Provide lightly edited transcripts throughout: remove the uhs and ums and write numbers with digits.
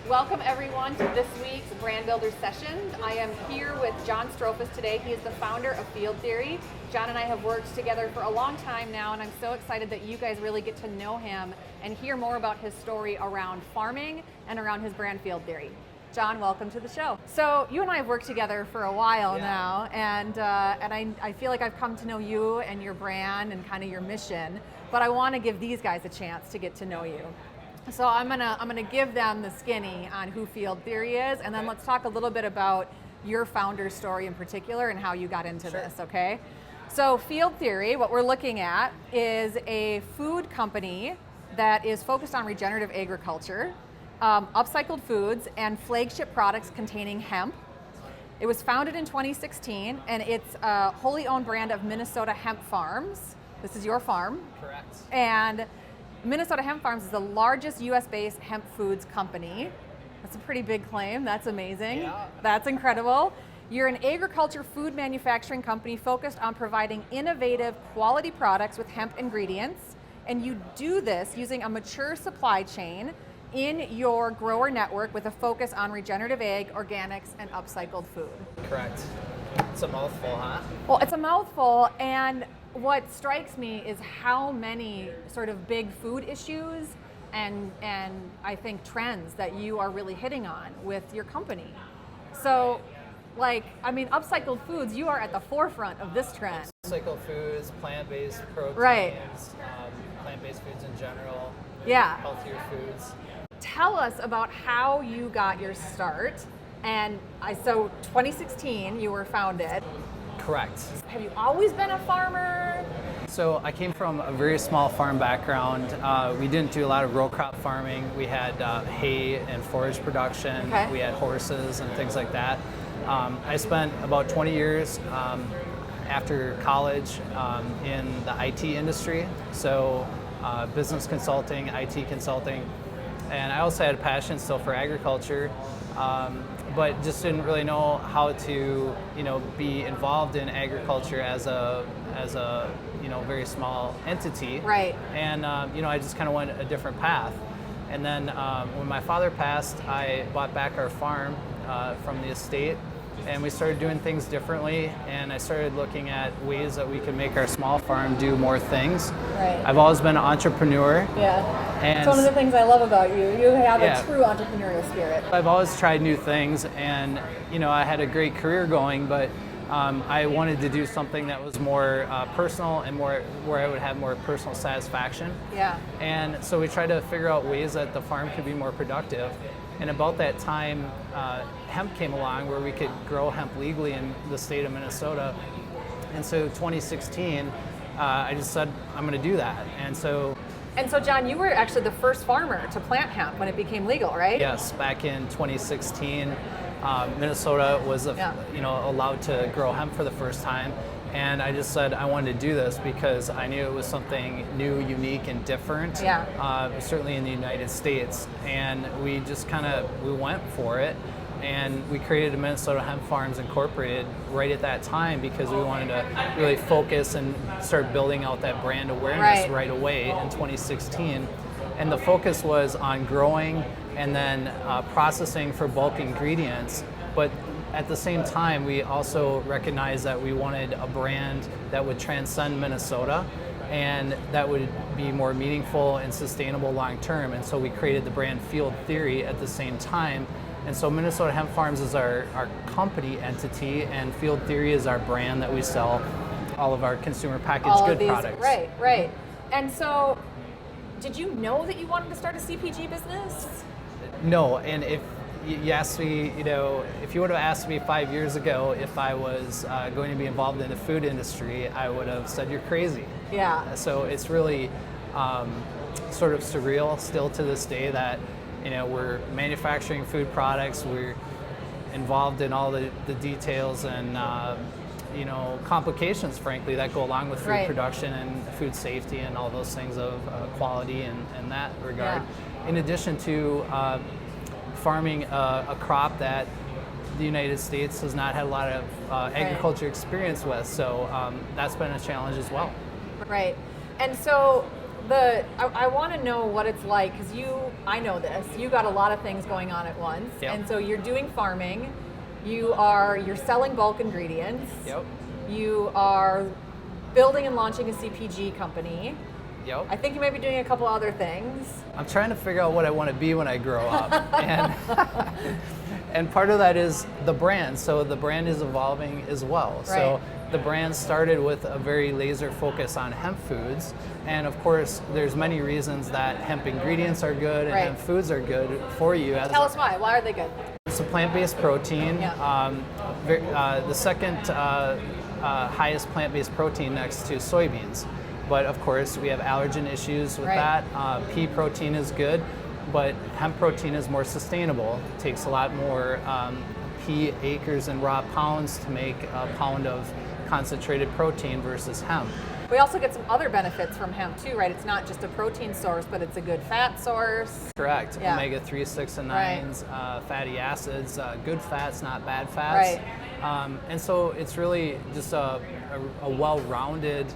Welcome everyone to this week's Brand Builder Session. I am here with John Strohfus today. He is the founder of Field Theory. John and I have worked together for a long time now, and I'm so excited that you guys really get to know him and hear more about his story around farming and around his brand Field Theory. John, welcome to the show. So you and I have worked together for a while now, and I feel like I've come to know you and your brand and kind of your mission, but I want to give these guys a chance to get to know you. So I'm gonna give them the skinny on who Field Theory is, and then let's talk a little bit about your founder's story in particular and how you got into this, okay? So Field Theory, what we're looking at is a food company that is focused on regenerative agriculture, upcycled foods, and flagship products containing hemp. It was founded in 2016, and it's a wholly owned brand of Minnesota Hemp Farms. This is your farm. Correct. And Minnesota Hemp Farms is the largest US-based hemp foods company. That's a pretty big claim. That's amazing. Yeah. That's incredible. You're an agriculture food manufacturing company focused on providing innovative quality products with hemp ingredients, and you do this using a mature supply chain in your grower network with a focus on regenerative ag, organics, and upcycled food. Correct. It's a mouthful, huh? Well, it's a mouthful, and what strikes me is how many sort of big food issues and I think trends that you are really hitting on with your company. So, upcycled foods, you are at the forefront of this trend. Upcycled foods, plant-based proteins, Right. Plant-based foods in general, Yeah. healthier foods. Tell us about how you got your start. And so 2016, you were founded. Correct. Have you always been a farmer? So I came from a very small farm background. We didn't do a lot of row crop farming. We had hay and forage production. Okay. We had horses and things like that. I spent about 20 years after college in the IT industry, so business consulting, IT consulting, and I also had a passion still for agriculture, but just didn't really know how to, be involved in agriculture as a very small entity. Right. And I just kind of went a different path. And then when my father passed, I bought back our farm from the estate, and we started doing things differently, and I started looking at ways that we could make our small farm do more things. Right. I've always been an entrepreneur. Yeah. And It's one of the things I love about you. You have Yeah. a true entrepreneurial spirit. I've always tried new things, and I had a great career going, but I wanted to do something that was more personal and more where I would have more personal satisfaction. Yeah. And so we tried to figure out ways that the farm could be more productive. And about that time, hemp came along where we could grow hemp legally in the state of Minnesota. And so 2016, I just said, I'm going to do that. And so John, you were actually the first farmer to plant hemp when it became legal, right? yes, back in 2016, Minnesota was allowed to grow hemp for the first time. And I just said I wanted to do this because I knew it was something new, unique, and different, certainly in the United States. And we just we went for it. And we created a Minnesota Hemp Farms Incorporated right at that time because we wanted to really focus and start building out that brand awareness right away in 2016. And the focus was on growing and then processing for bulk ingredients. But at the same time, we also recognized that we wanted a brand that would transcend Minnesota and that would be more meaningful and sustainable long term. And so we created the brand Field Theory at the same time. And so Minnesota Hemp Farms is our company entity, and Field Theory is our brand that we sell all of our consumer packaged good products. Right. And so, did you know that you wanted to start a CPG business? No, and if you asked me, if you would have asked me 5 years ago if I was going to be involved in the food industry, I would have said you're crazy. Yeah. So it's really sort of surreal still to this day that we're manufacturing food products, we're involved in all the details and complications, frankly, that go along with food production and food safety and all those things of quality in that regard. Yeah. In addition to farming a crop that the United States has not had a lot of agriculture experience with, so that's been a challenge as well. Right. And so I want to know what it's like, because I know this, you got a lot of things going on at once. Yep. And so you're doing farming, you're selling bulk ingredients. Yep. You are building and launching a CPG company. Yep. I think you might be doing a couple other things. I'm trying to figure out what I want to be when I grow up. And part of that is the brand. So the brand is evolving as well. Right. So the brand started with a very laser focus on hemp foods. And of course, there's many reasons that hemp ingredients are good and Right. hemp foods are good for you. Tell us why. Why are they good? It's a plant-based protein. Yeah. The second highest plant-based protein next to soybeans. But of course, we have allergen issues with Right. that. Pea protein is good, but hemp protein is more sustainable. It takes a lot more pea acres and raw pounds to make a pound of concentrated protein versus hemp. We also get some other benefits from hemp too, right? It's not just a protein source, but it's a good fat source. Correct. Yeah. Omega-3, 6, and 9s, fatty acids, good fats, not bad Right. fats. And so it's really just a well-rounded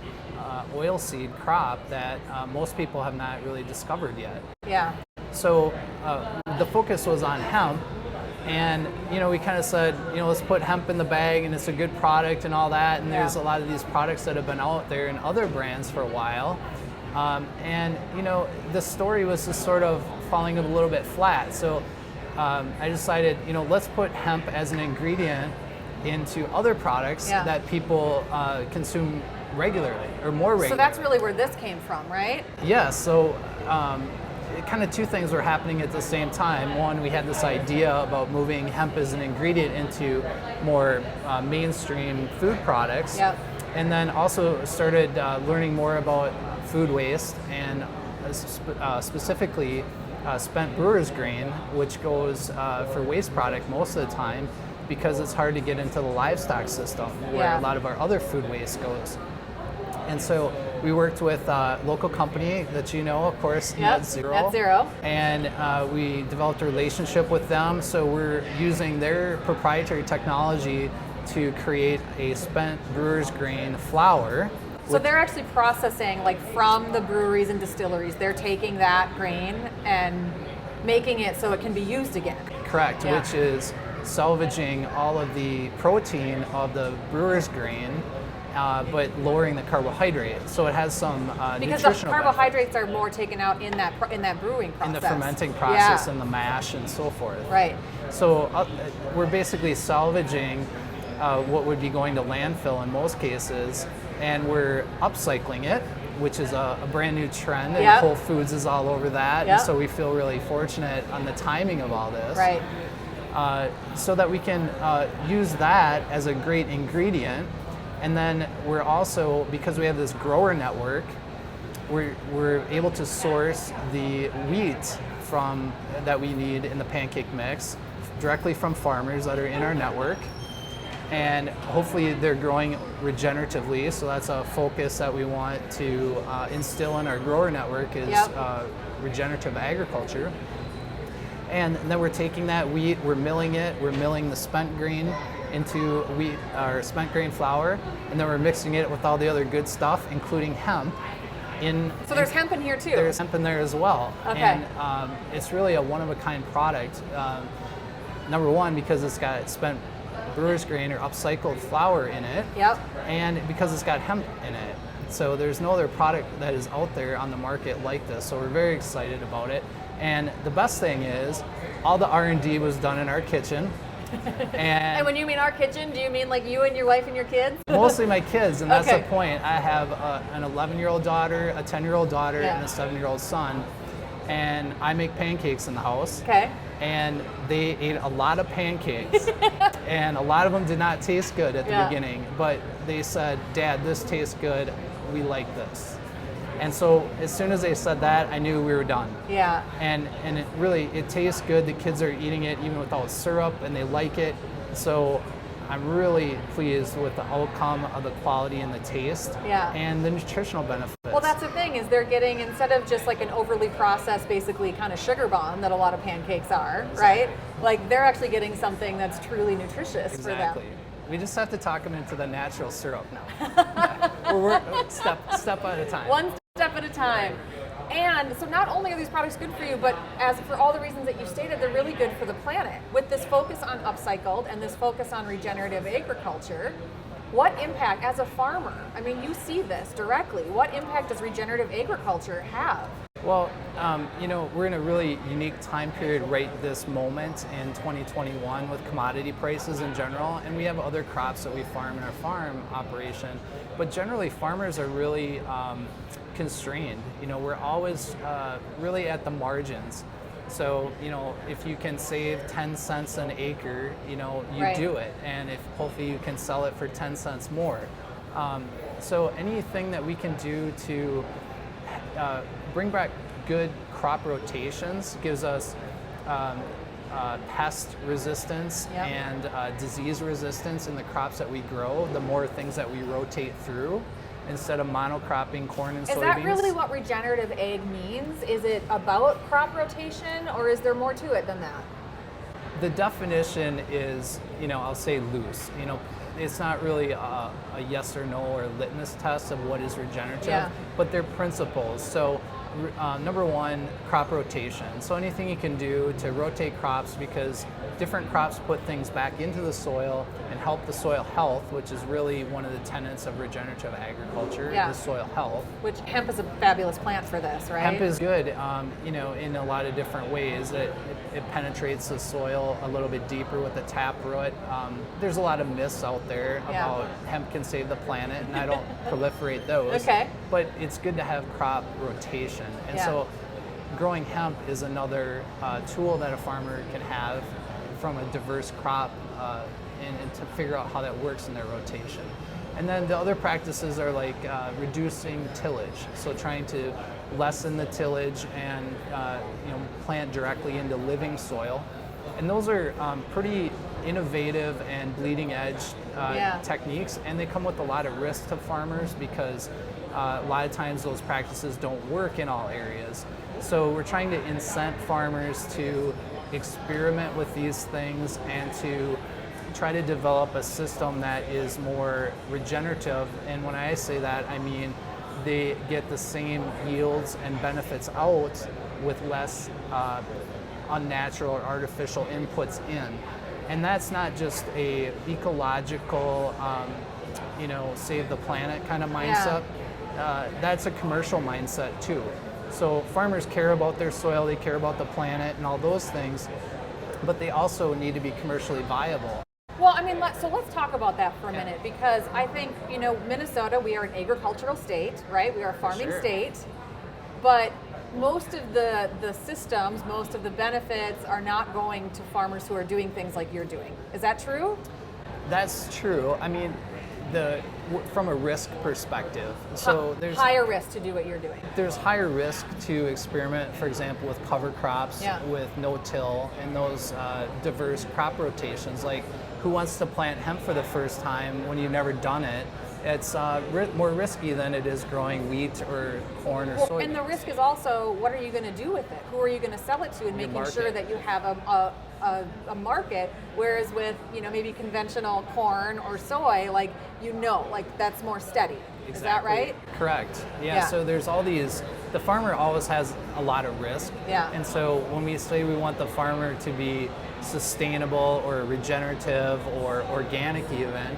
oilseed crop that most people have not really discovered yet. Yeah. So the focus was on hemp, and we kind of said, let's put hemp in the bag, and it's a good product and all that. And there's a lot of these products that have been out there in other brands for a while, and the story was just sort of falling a little bit flat. So I decided, let's put hemp as an ingredient into other products that people consume regularly or more regularly. So that's really where this came from, right? Yeah, so kind of two things were happening at the same time. One, we had this idea about moving hemp as an ingredient into more mainstream food products. Yep. And then also started learning more about food waste and specifically spent brewer's grain, which goes for waste product most of the time because it's hard to get into the livestock system where a lot of our other food waste goes. And so we worked with a local company that of course, Net Zero. Net Zero. And we developed a relationship with them. So we're using their proprietary technology to create a spent brewer's grain flour. So they're actually processing, like from the breweries and distilleries, they're taking that grain and making it so it can be used again. Correct, Yeah. which is salvaging all of the protein of the brewer's grain, but lowering the carbohydrate. So it has some Because the nutritional carbohydrates are more taken out in that brewing process. in the fermenting process Yeah. and the mash and so forth. Right. So we're basically salvaging what would be going to landfill in most cases, and we're upcycling it, which is a brand new trend, and Yep. Whole Foods is all over that. Yep. And so we feel really fortunate on the timing of all this. Right. So that we can use that as a great ingredient. And then we're also, because we have this grower network, we're able to source the wheat that we need in the pancake mix directly from farmers that are in our network. And hopefully they're growing regeneratively, so that's a focus that we want to instill in our grower network is regenerative agriculture. And then we're taking that wheat, we're milling the spent grain into wheat or spent grain flour, and then we're mixing it with all the other good stuff, including hemp. So there's hemp in here too? There's hemp in there as well. Okay. And it's really a one-of-a-kind product. Number one, because it's got spent brewer's grain or upcycled flour in it. Yep. And because it's got hemp in it. So there's no other product that is out there on the market like this. So we're very excited about it. And the best thing is, all the R&D was done in our kitchen. And when you mean our kitchen, do you mean like you and your wife and your kids? Mostly my kids, and that's Okay. the point. I have an 11-year-old daughter, a 10-year-old daughter, and a 7-year-old son. And I make pancakes in the house. Okay. And they ate a lot of pancakes. And a lot of them did not taste good at the beginning. But they said, "Dad, this tastes good. We like this." And so as soon as they said that, I knew we were done. Yeah. And it tastes good. The kids are eating it even without syrup, and they like it. So I'm really pleased with the outcome of the quality and the taste and the nutritional benefits. Well, that's the thing, is they're getting, instead of just like an overly processed, basically kind of sugar bomb that a lot of pancakes are, right? Like they're actually getting something that's truly nutritious for them. Exactly. We just have to talk them into the natural syrup now. We're step at a time. One step at a time. And so not only are these products good for you, but as for all the reasons that you stated, they're really good for the planet. With this focus on upcycled and this focus on regenerative agriculture, what impact, as a farmer, I mean, you see this directly, what impact does regenerative agriculture have? Well, we're in a really unique time period right this moment in 2021 with commodity prices in general, and we have other crops that we farm in our farm operation, but generally farmers are really constrained. We're always really at the margins. So, if you can save 10 cents an acre, you Right. do it, and if hopefully you can sell it for 10 cents more. So anything that we can do to bring back good crop rotations gives us pest resistance Yep. and disease resistance in the crops that we grow, the more things that we rotate through instead of monocropping corn and soybeans. Is that really what regenerative ag means? Is it about crop rotation, or is there more to it than that? The definition is, I'll say loose. It's not really a yes or no or litmus test of what is regenerative, Yeah. but they're principles. So number one, crop rotation. So anything you can do to rotate crops, because different crops put things back into the soil and help the soil health, which is really one of the tenets of regenerative agriculture, Yeah. is soil health. Which hemp is a fabulous plant for this, right? Hemp is good, in a lot of different ways. It penetrates the soil a little bit deeper with the taproot. There's a lot of myths out there Yeah. about hemp can save the planet, and I don't proliferate those. Okay. But it's good to have crop rotation. And Yeah. so growing hemp is another tool that a farmer can have from a diverse crop and to figure out how that works in their rotation. And then the other practices are like reducing tillage, so trying to lessen the tillage and plant directly into living soil. And those are pretty innovative and bleeding edge techniques, and they come with a lot of risk to farmers because a lot of times those practices don't work in all areas. So we're trying to incent farmers to experiment with these things and to try to develop a system that is more regenerative. And when I say that, I mean they get the same yields and benefits out with less unnatural or artificial inputs in. And that's not just a ecological, save the planet kind of mindset. That's a commercial mindset too. So farmers care about their soil, they care about the planet and all those things, but they also need to be commercially viable. Well, I mean, let's talk about that for a minute, because I think, Minnesota, we are an agricultural state, right? We are a farming Sure. state, but most of the systems, most of the benefits are not going to farmers who are doing things like you're doing. Is that true? That's true. I mean, from a risk perspective, so there's higher risk to do what you're doing. There's higher risk to experiment, for example, with cover crops, with no-till, and those diverse crop rotations. Like, who wants to plant hemp for the first time when you've never done it? It's more risky than it is growing wheat or corn or soybeans. And the risk is also, what are you going to do with it? Who are you going to sell it to, and making sure that you have a market? Whereas with maybe conventional corn or soy, like that's more steady. Exactly. Is that right? Correct. Yeah. So there's all these. The farmer always has a lot of risk. Yeah. And so when we say we want the farmer to be sustainable or regenerative or organic, even,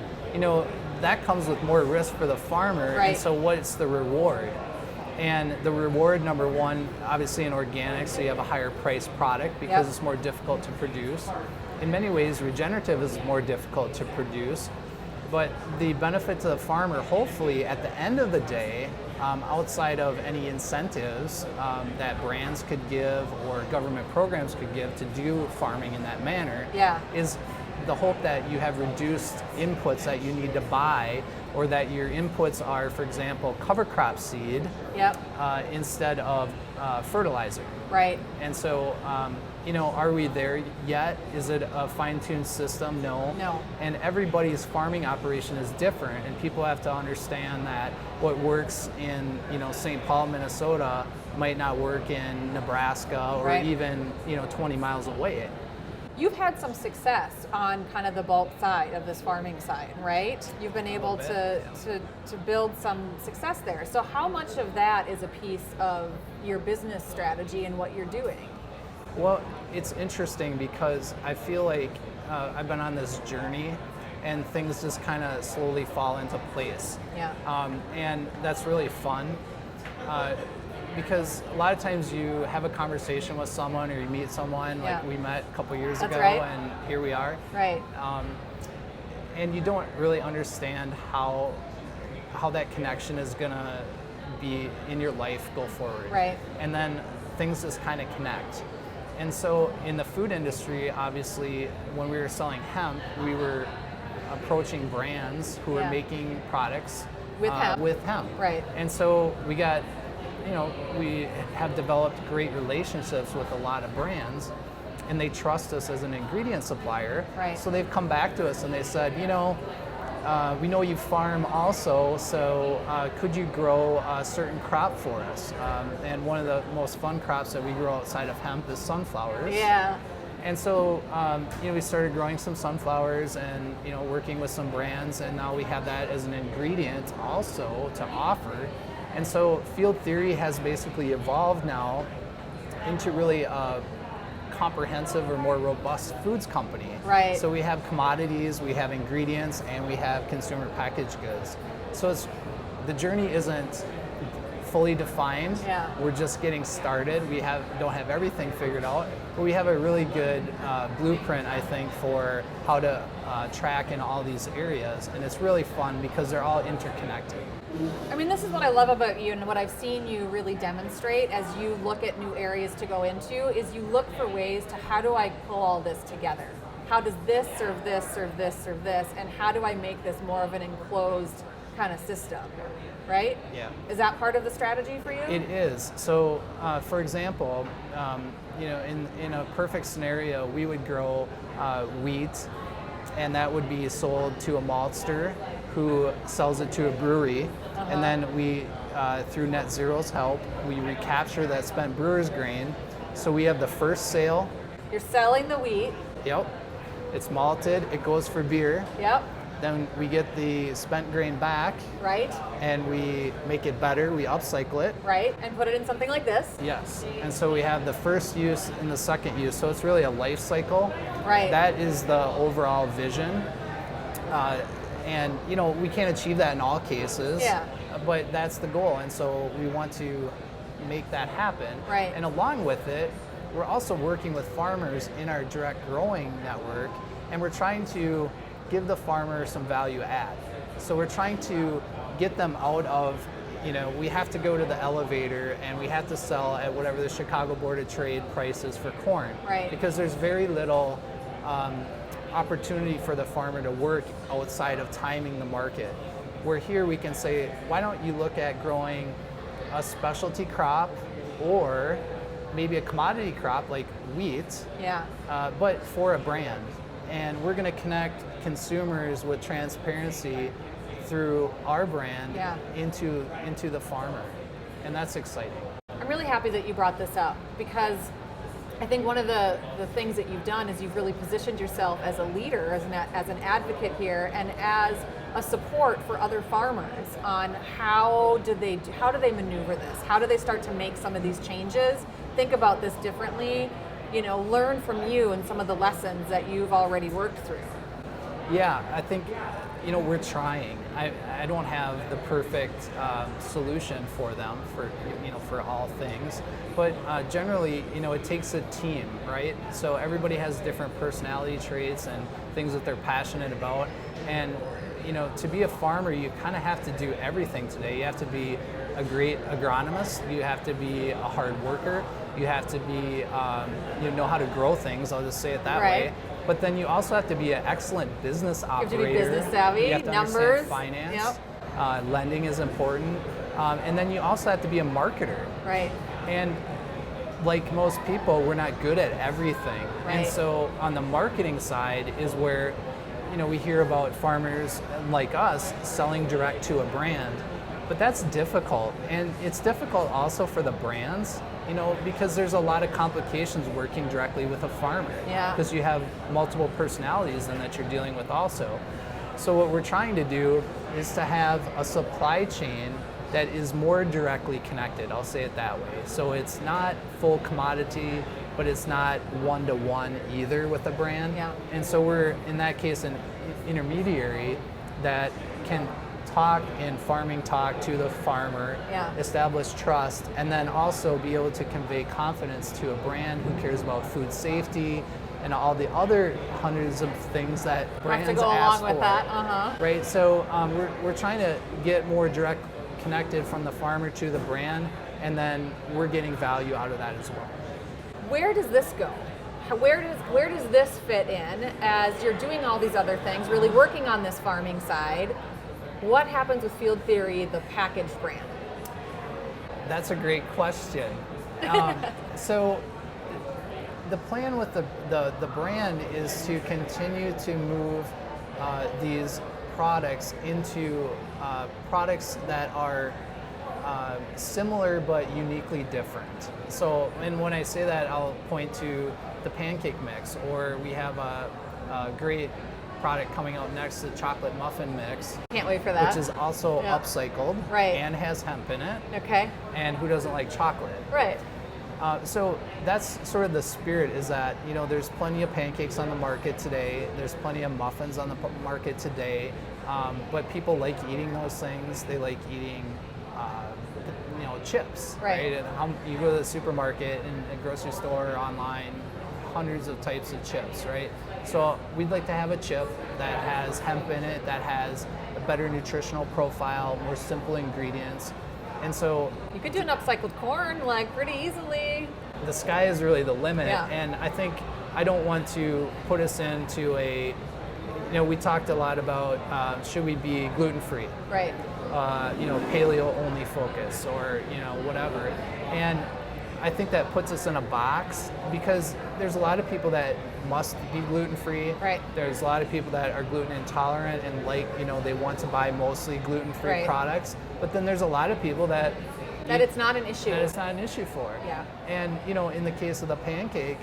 that comes with more risk for the farmer. Right. And so what's the reward? And the reward, number one, obviously in organic, so you have a higher priced product because it's more difficult to produce. In many ways, regenerative is more difficult to produce. But the benefit to the farmer, hopefully, at the end of the day, outside of any incentives that brands could give or government programs could give to do farming in that manner, is the hope that you have reduced inputs that you need to buy, or that your inputs are, for example, cover crop seed instead of fertilizer. Right. And so, are we there yet? Is it a fine-tuned system? No. No. And everybody's farming operation is different, and people have to understand that what works in, St. Paul, Minnesota might not work in Nebraska or even, 20 miles away. You've had some success on kind of the bulk side of this farming side, right? You've been able to build some success there. So how much of that is a piece of your business strategy and what you're doing? Well, it's interesting because I feel like I've been on this journey and things just kind of slowly fall into place. Yeah. And that's really fun. Because a lot of times you have a conversation with someone or you meet someone, like we met a couple years ago, right. and here we are. Right. And you don't really understand how that connection is gonna be in your life go forward. Right. And then things just kind of connect. And so in the food industry, obviously, when we were selling hemp, we were approaching brands who were making products with hemp. Right. And so we got, we have developed great relationships with a lot of brands, and they trust us as an ingredient supplier. Right. So they've come back to us and they said, we know you farm also, so could you grow a certain crop for us? And one of the most fun crops that we grow outside of hemp is sunflowers. Yeah. And so, we started growing some sunflowers and, working with some brands, and now we have that as an ingredient also to offer. And so Field Theory has basically evolved now into really a comprehensive or more robust foods company. Right. So we have commodities, we have ingredients, and we have consumer packaged goods. So the journey isn't fully defined. Yeah. We're just getting started. We don't have everything figured out, but we have a really good blueprint, I think, for how to track in all these areas, and it's really fun because they're all interconnected. I mean, this is what I love about you, and what I've seen you really demonstrate as you look at new areas to go into is you look for ways to, how do I pull all this together? How does this serve this, serve this, serve this, and how do I make this more of an enclosed kind of system, right? Yeah. Is that part of the strategy for you? It is. So, for example, in a perfect scenario, we would grow wheat, and that would be sold to a maltster who sells it to a brewery, and then we, through Net Zero's help, we recapture that spent brewer's grain. So we have the first sale. You're selling the wheat. Yep. It's malted. It goes for beer. Yep. Then we get the spent grain back. Right. And we make it better. We upcycle it. Right. And put it in something like this. Yes. And so we have the first use and the second use. So it's really a life cycle. Right. That is the overall vision. And we can't achieve that in all cases. Yeah. But that's the goal. And so we want to make that happen. Right. And along with it, we're also working with farmers in our direct growing network, and we're trying to give the farmer some value add. So we're trying to get them out of, we have to go to the elevator and we have to sell at whatever the Chicago Board of Trade price is for corn. Right. Because there's very little opportunity for the farmer to work outside of timing the market. Where here we can say, why don't you look at growing a specialty crop or maybe a commodity crop like wheat, but for a brand. And we're going to connect consumers with transparency through our brand into the farmer. And that's exciting. I'm really happy that you brought this up, because I think one of the things that you've done is you've really positioned yourself as a leader, as an advocate here, and as a support for other farmers on how do they maneuver this? How do they start to make some of these changes? Think about this differently, learn from you and some of the lessons that you've already worked through. Yeah, I think, we're trying. I don't have the perfect solution for them for all things, but generally, it takes a team, right? So everybody has different personality traits and things that they're passionate about, and to be a farmer, you kind of have to do everything today. You have to be a great agronomist. You have to be a hard worker. You have to be, know how to grow things. I'll just say it that way. But then you also have to be an excellent business operator. You have to be business savvy, you have to numbers, understand finance. Yep. Lending is important. And then you also have to be a marketer. Right. And like most people, we're not good at everything. Right. And so on the marketing side is where we hear about farmers like us selling direct to a brand, But that's difficult, and it's difficult also for the brands, because there's a lot of complications working directly with a farmer. Yeah. Because you have multiple personalities then that you're dealing with also. So what we're trying to do is to have a supply chain that is more directly connected, I'll say it that way. So it's not full commodity, but it's not one-to-one either with a brand. Yeah. And so we're, in that case, an intermediary that can talk in farming talk to the farmer, Yeah. establish trust, and then also be able to convey confidence to a brand who cares about food safety and all the other hundreds of things that brands have to go ask along with for. that. Right, so we're trying to get more direct connected from the farmer to the brand, and then we're getting value out of that as well. Where does this go? Where does this fit in as you're doing all these other things, really working on this farming side? What happens with Field Theory, the packaged brand? That's a great question. So the plan with the brand is to continue to move these products into products that are similar but uniquely different. So, and when I say that, I'll point to the pancake mix, or we have a great product coming out next, the chocolate muffin mix. Can't wait for that. Which is also upcycled, right, and has hemp in it. Okay. And who doesn't like chocolate? Right. So that's sort of the spirit, is that, there's plenty of pancakes on the market today, there's plenty of muffins on the market today, but people like eating those things. They like eating chips, right? And you go to the supermarket and a grocery store or online, hundreds of types of chips, right? So we'd like to have a chip that has hemp in it, that has a better nutritional profile, more simple ingredients. And so you could do an upcycled corn pretty easily. The sky is really the limit. Yeah. And I think I don't want to put us into we talked a lot about should we be gluten-free? Right. Paleo only focus, or whatever. And I think that puts us in a box, because there's a lot of people that must be gluten-free. Right. There's a lot of people that are gluten intolerant and they want to buy mostly gluten-free products. But then there's a lot of people that it's not an issue. That it's not an issue for. Yeah. And in the case of the pancake,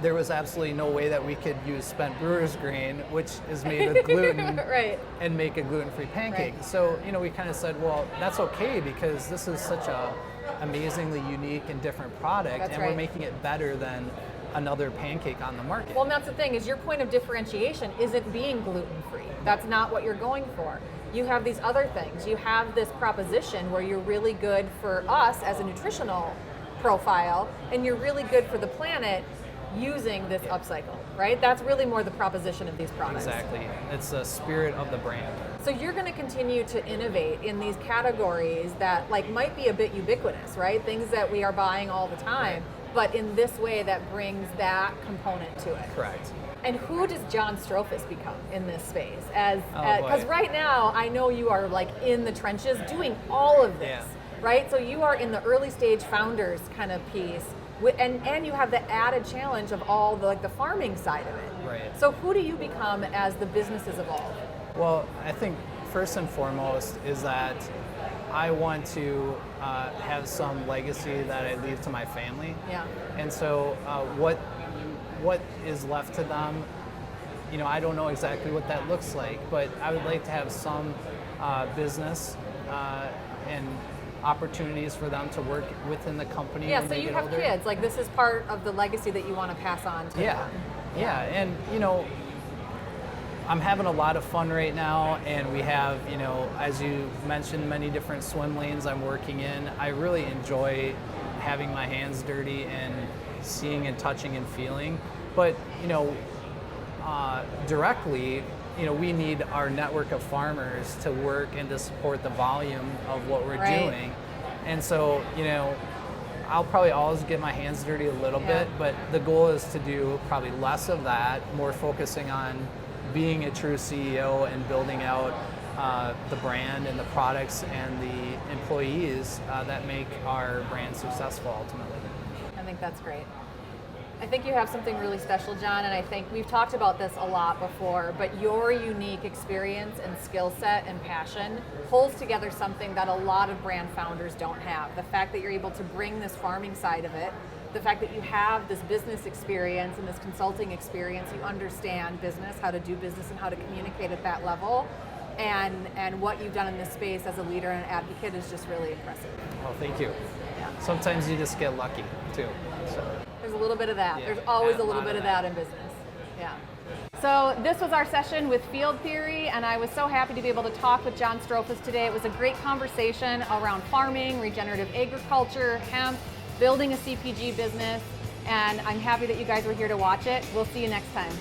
there was absolutely no way that we could use spent brewer's grain, which is made with gluten, right, and make a gluten-free pancake. Right. So, we kind of said, well, that's okay, because this is such a amazingly unique and different product, that's and right, we're making it better than another pancake on the market. Well, and that's the thing, is your point of differentiation isn't being gluten-free. That's not what you're going for. You have these other things. You have this proposition where you're really good for us as a nutritional profile, and you're really good for the planet using this upcycle, right? That's really more the proposition of these products. Exactly. It's the spirit of the brand. So you're going to continue to innovate in these categories that might be a bit ubiquitous, right? Things that we are buying all the time, right, but in this way that brings that component to it. Correct. And who does John Strohfus become in this space? Because right now, I know you are in the trenches doing all of this, right? So you are in the early stage founders kind of piece. And you have the added challenge of all the farming side of it. Right. So who do you become as the businesses evolve? Well, I think first and foremost is that I want to have some legacy that I leave to my family. Yeah. And so what is left to them, I don't know exactly what that looks like, but I would like to have some business and opportunities for them to work within the company. Yeah, when so they you get have older. kids. This is part of the legacy that you want to pass on to them. Yeah, and I'm having a lot of fun right now, and we have, as you mentioned, many different swim lanes I'm working in. I really enjoy having my hands dirty and seeing and touching and feeling. But, directly, we need our network of farmers to work and to support the volume of what we're doing. And so, I'll probably always get my hands dirty a little bit, but the goal is to do probably less of that, more focusing on being a true CEO and building out the brand and the products and the employees that make our brand successful ultimately. I think that's great. I think you have something really special, John, and I think we've talked about this a lot before, but your unique experience and skill set and passion holds together something that a lot of brand founders don't have. The fact that you're able to bring this farming side of it, the fact that you have this business experience and this consulting experience, you understand business, how to do business and how to communicate at that level, and what you've done in this space as a leader and advocate is just really impressive. Well, thank you. Yeah. Sometimes you just get lucky too. So. There's a little bit of that. Yeah, There's always a little lot bit of of that in business. Yeah. So this was our session with Field Theory, and I was so happy to be able to talk with John Strohfus today. It was a great conversation around farming, regenerative agriculture, hemp, building a CPG business, and I'm happy that you guys were here to watch it. We'll see you next time.